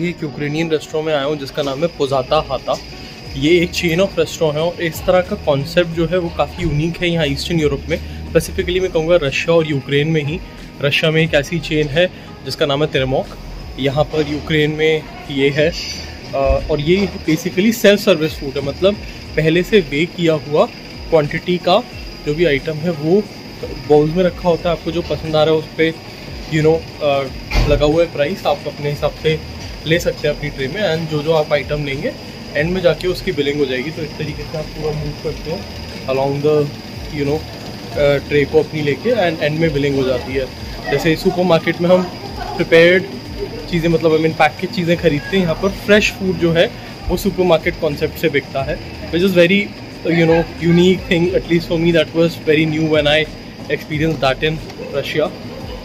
अभी एक Ukrainian restaurant में आया हूँ जिसका नाम है पोज़ाता हाता। ये एक चेन ऑफ रेस्टोरेंट है और इस तरह का कॉन्सेप्ट जो है वो काफ़ी यूनिक है यहाँ ईस्टर्न यूरोप में। स्पेसिफिकली मैं कहूँगा रशिया और यूक्रेन में ही। रशिया में एक ऐसी चेन है जिसका नाम है तेरेमोक, यहाँ पर यूक्रेन में ये है। और ये बेसिकली सेल्फ सर्विस फूड है, मतलब पहले से वे किया हुआ क्वांटिटी का जो भी आइटम है वो बाउल्स में रखा होता है। आपको जो पसंद आ रहा है उस पर लगा हुआ है प्राइस, आप अपने हिसाब से ले सकते हैं अपनी ट्रे में। एंड जो आप आइटम लेंगे एंड में जाके उसकी बिलिंग हो जाएगी। तो इस तरीके से आप पूरा मूव करते हैं अलॉन्ग द ट्रे को अपनी लेके एंड में बिलिंग हो जाती है। जैसे सुपर मार्केट में हम प्रिपेयर्ड चीज़ें, मतलब आई मीन पैकेज चीज़ें खरीदते हैं, यहाँ पर फ्रेश फूड जो है वो सुपर मार्केट कॉन्सेप्ट से बिकता है, which is very unique thing. At least for me that was very knew when I experience that in Russia.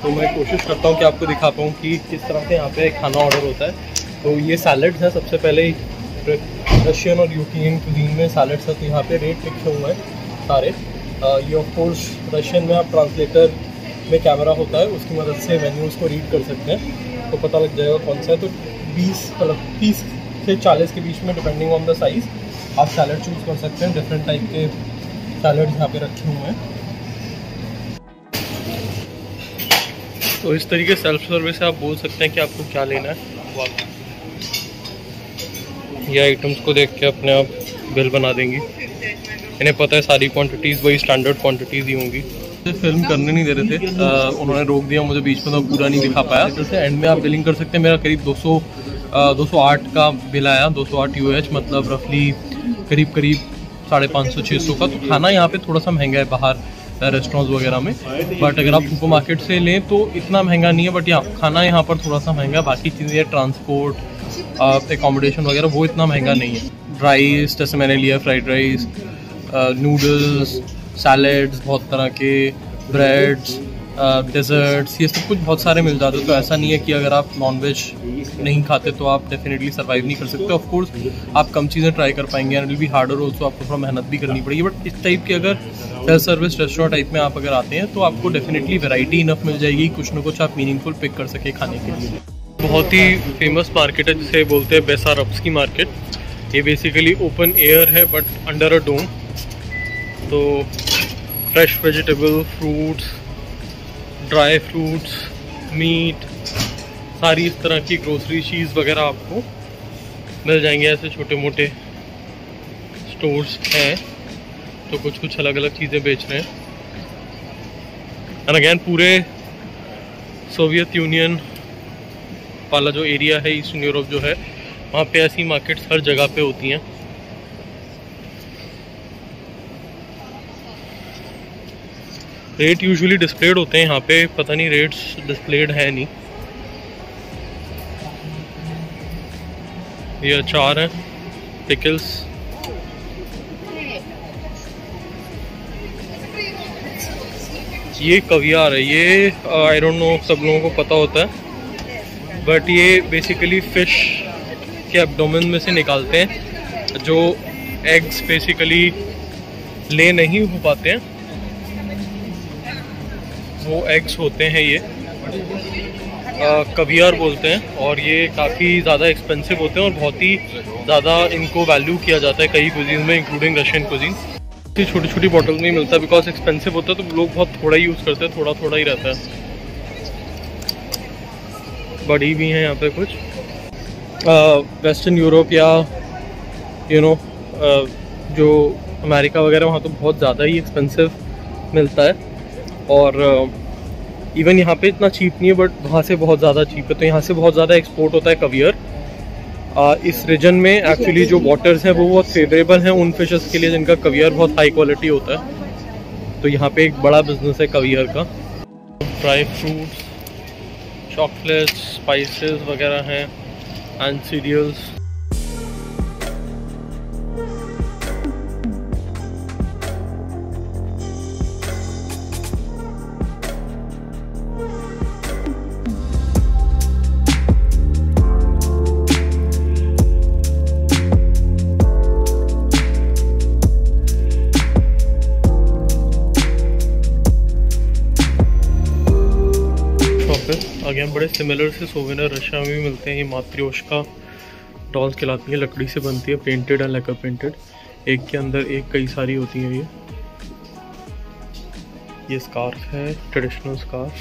तो मैं कोशिश करता हूँ कि आपको दिखा पाऊँ कि किस तरह से यहाँ पे खाना ऑर्डर होता है। तो ये सैलड्स है, सबसे पहले रशियन और यूक्रेनियन कुजीन में सैलड्स है। तो यहाँ पे रेट लिखे हुए हैं सारे। ये ऑफ कोर्स रशियन में आप ट्रांसलेटर में कैमरा होता है, उसकी मदद से मेन्यूज़ को रीड कर सकते हैं तो पता लग जाएगा कौन सा है। तो 30 से 40 के बीच में डिपेंडिंग ऑन द साइज़ आप सैलड चूज़ कर सकते हैं। डिफरेंट टाइप के सैलड यहाँ पे रखे हुए हैं। तो इस तरीके सेल्फ सर्विस से आप बोल सकते हैं कि आपको क्या लेना है। ये आइटम्स को देख के अपने आप बिल बना देंगी। इन्हें पता है सारी क्वांटिटीज़ वही स्टैंडर्ड क्वांटिटीज़ ही होंगी। फिल्म करने नहीं दे रहे थे, उन्होंने रोक दिया मुझे बीच में, तो पूरा नहीं दिखा पाया। जैसे एंड में आप बिलिंग कर सकते हैं। मेरा करीब 208 का बिल आया, 208 UH, मतलब रफली करीब 550-600 का। तो खाना यहाँ पे थोड़ा सा महंगा है बाहर रेस्टोरेंट्स वगैरह में, बट अगर आप सुपर मार्केट से लें तो इतना महंगा नहीं है। बट यहाँ खाना यहाँ पर थोड़ा सा महंगा है। बाकी चीज़ें ट्रांसपोर्ट, एकोमोडेशन वगैरह वो इतना महंगा नहीं है। राइस जैसे मैंने लिया फ्राइड राइस, नूडल्स, सैलड्स बहुत तरह के, ब्रेड्स, डेजर्ट्स, ये सब कुछ बहुत सारे मिल जाते हैं। तो ऐसा नहीं है कि अगर आप नॉनवेज नहीं खाते तो आप डेफिनेटली सर्वाइव नहीं कर सकते। ऑफ कोर्स आप कम चीज़ें ट्राई कर पाएंगे and will be harder also, आपको थोड़ा मेहनत भी करनी पड़ेगी। बट इस टाइप के अगर सेल्फ सर्विस रेस्टोरेंट टाइप में आप अगर आते हैं तो आपको डेफिनेटली वैरायटी इनफ मिल जाएगी, कुछ ना कुछ आप मीनिंगफुल पिक कर सके खाने के लिए। बहुत ही फेमस मार्केट है जिसे बोलते हैं बेसारब्स्की मार्केट। ये बेसिकली ओपन एयर है बट अंडर अ डोम। तो fresh vegetable, fruits, dry fruits, meat, सारी इस तरह की ग्रोसरी चीज़ वगैरह आपको मिल जाएंगे। ऐसे छोटे मोटे स्टोर्स हैं तो कुछ अलग अलग चीज़ें बेच रहे हैं। एंड अगेन पूरे सोवियत यूनियन वाला जो एरिया है, ईस्टर्न यूरोप जो है, वहाँ पे ऐसी मार्केट्स हर जगह पे होती हैं। रेट यूजुअली डिस्प्लेड होते हैं यहाँ पे, पता नहीं रेट्स डिस्प्लेड है नहीं। ये अचार है, पिकल्स, ये कवियार है। ये आई डोंट नो सब लोगों को पता होता है, बट ये बेसिकली फ़िश के एब्डोमेन में से निकालते हैं। जो एग्स बेसिकली ले नहीं हो पाते हैं वो एग्स होते हैं, ये कवियार बोलते हैं। और ये काफ़ी ज़्यादा एक्सपेंसिव होते हैं और बहुत ही ज़्यादा इनको वैल्यू किया जाता है कई कुजीन में, इंक्लूडिंग रशियन कुजीन। ये छोटी छोटी बॉटल में ही मिलता है बिकॉज एक्सपेंसिव होता है तो लोग बहुत थोड़ा ही यूज़ करते हैं, थोड़ा ही रहता है। बड़ी भी हैं यहाँ पे कुछ। वेस्टर्न यूरोप या जो अमेरिका वगैरह, वहाँ तो बहुत ज़्यादा ही एक्सपेंसिव मिलता है। और इवन यहाँ पे इतना चीप नहीं है, बट वहाँ से बहुत ज़्यादा चीप है। तो यहाँ से बहुत ज़्यादा एक्सपोर्ट होता है कवियर। इस रीजन में एक्चुअली जो वाटर्स हैं वो बहुत फेवरेबल हैं उन फिशेस के लिए जिनका कवियर बहुत हाई क्वालिटी होता है। तो यहाँ पे एक बड़ा बिजनेस है कवियर का। ड्राई फ्रूट्स, चॉकलेट्स, स्पाइसेस वगैरह हैं एंड सीरियल्स। शॉप है। आगे हम बड़े सिमिलर से सोवेनियर रशिया में भी मिलते हैं। ये मात्रियोशका डॉल्स कहलाती है, लकड़ी से बनती है, पेंटेड एंड लेकर पेंटेड। एक के अंदर एक कई सारी होती हैं। ये स्कार्फ है, ट्रेडिशनल स्कार्फ।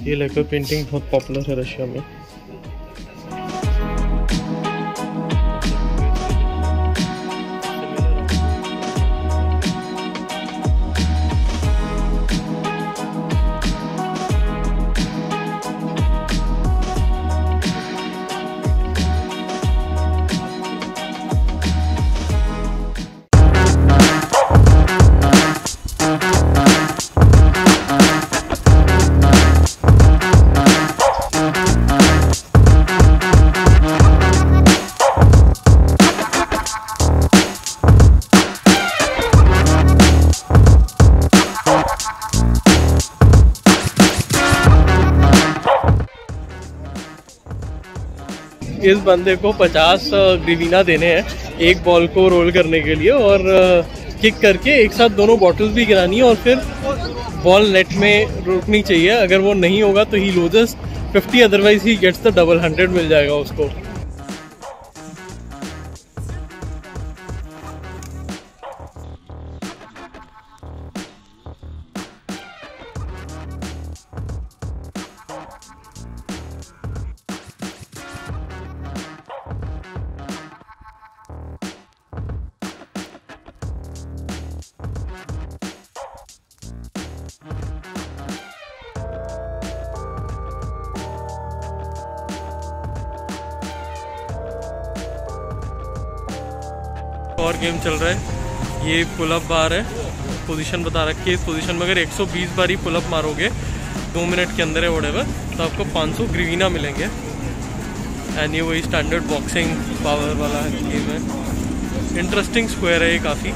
ये लेकर पेंटिंग बहुत पॉपुलर है रशिया में। इस बंदे को 50 ग्रिवीना देने हैं एक बॉल को रोल करने के लिए, और किक करके एक साथ दोनों बॉटल्स भी गिरानी है, और फिर बॉल नेट में रुकनी चाहिए। अगर वो नहीं होगा तो he loses 50, otherwise he gets the double 100 मिल जाएगा उसको। और गेम चल रहा है, ये पुलअप बार है, पोजीशन बता रखी है। इस पोजीशन में अगर 120 बार ही पुलअप मारोगे 2 मिनट के अंदर है व्हाटएवर, तो आपको 500 ग्रिवीना मिलेंगे। एंड ये वही स्टैंडर्ड बॉक्सिंग पावर वाला गेम है। इंटरेस्टिंग स्क्वायर है ये काफ़ी।